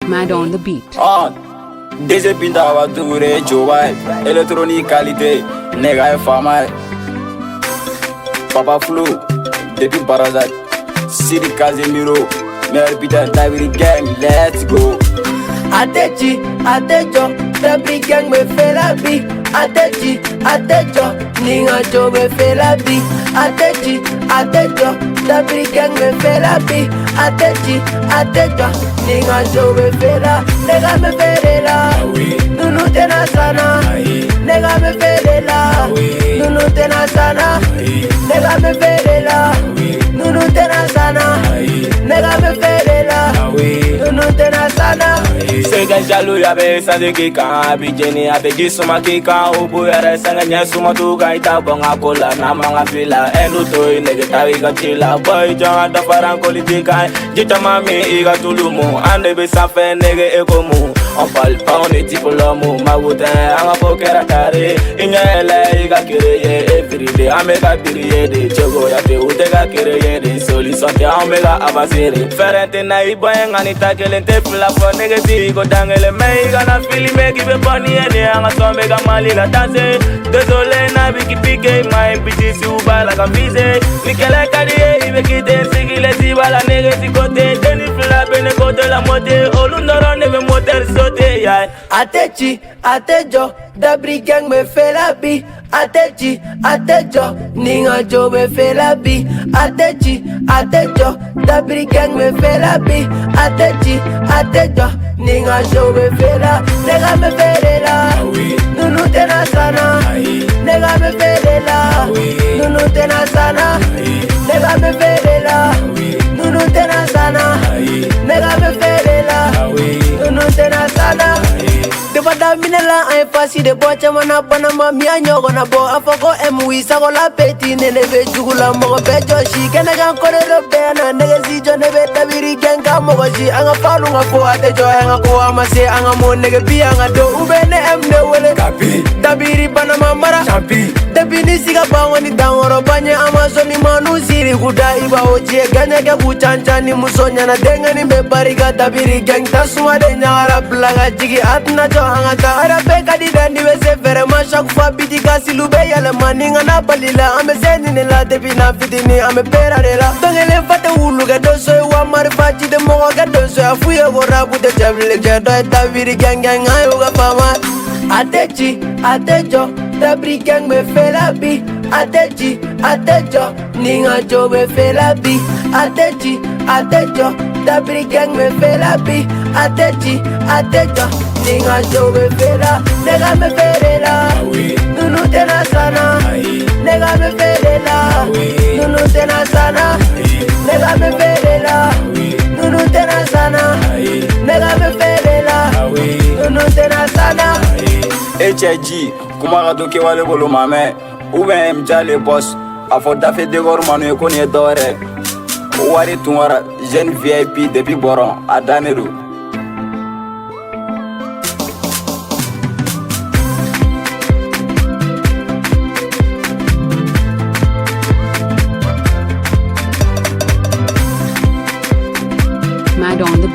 Mad on the beat. DZ Pinta va dure Joe électronique qualité nega e fama Papa Flo depuis Barazat Sidi Casemiro Mère Peter David Gang, let's go. Atechi, Atejo, the big gang me fait la vie. Atechi, Atejo, Ninga Joe me fait la vie. Atechi, Atejo, the big gang me fait la vie. Atechi, Atejo, Ninga Joe me fait la. Nega me fait la, Nunu tena sana. Nega me fait la, Nunu tena sana. Nega me fait la, Nunu tena sana. Nega me fait la, Nunu tena sana. Sega jalo ya be sade ke ka bijeni abe gisuma ke ka obo ya sanga nya suma tu ka ita bonga kola na manga fila enu to nege tawi ka chila boy janga da faran politika jita mami iga tulumu ande be safe nege ekomu on parle pas on est type l'homme magutin anga pokera kare inyele iga kireye everyday amega biriye de chogo ya te utega kireye de solution te amega abasere ferente na iboyenga ni takelente fila for nege go dangele me gana fili me give bunny ene anga so mega mali la danse désolé na biki pike my bitch si uba la kambize nikele kadie ibe kite sigile si bala nege si kote deni fila bene kote la mote olundoro nebe moteur sauter ya Atechi, Atejo, the big gang me fait la vie. Atechi, Atejo, Ninga Joe me fait la vie. Atechi, Atejo, the big gang me fait la vie. Atechi, Atejo, Ninga Joe me fait la. Nega me fait la, Nunu tena sana. Nega me fait la, Nunu tena sana. Nega me fait la, Nunu tena sana. Nega me fait la, Nunu tena sana. Devada minela ay fasi de bocha mana bana ma mianyo gona bo afoko emwi sago la peti nene be jugula mo be joshi kana gan kore ro be na nege si jo ne be tabiri genga mo goshi anga palu nga fo ate jo anga ko amase anga mo nege bi anga do ubene emne wele kapi tabiri bana mara champi debini siga bangoni dangoro banye amaso ni manu siri kuda iba oje ganya ga buchancha ni musonya na denga ni be bariga tabiri geng tasuma de nyara blaga jigi atna anga ara peka di dandi wese fere ma chaque fois biti kasi lube yale maninga na balila ame zeni ne la debi na fitini ame pera de la dongele fate wulu ga doso wa mari faji de mo ga doso afuye go rabu de jable ga do ta viri gang ayo ga fama Atechi, Atejo, the big gang me fait la vie. Atechi, Atejo, Ninga Joe me fait la vie. Atechi, Atejo, the big gang me fait la vie. Atechi, Atejo, Ninga Joe me fait la. Nega me fait la, Nunu tena sana. Nega me fait la, Nunu tena sana. Nega me fait la, Nunu tena sana. Nega me fait la, Nunu tena sana. HG kuma ka to ke wale bolo mame ou bien mjale boss afo dafe de gor manu e koni dore wari tunwara jeune VIP depuis boron a daneru Mad on the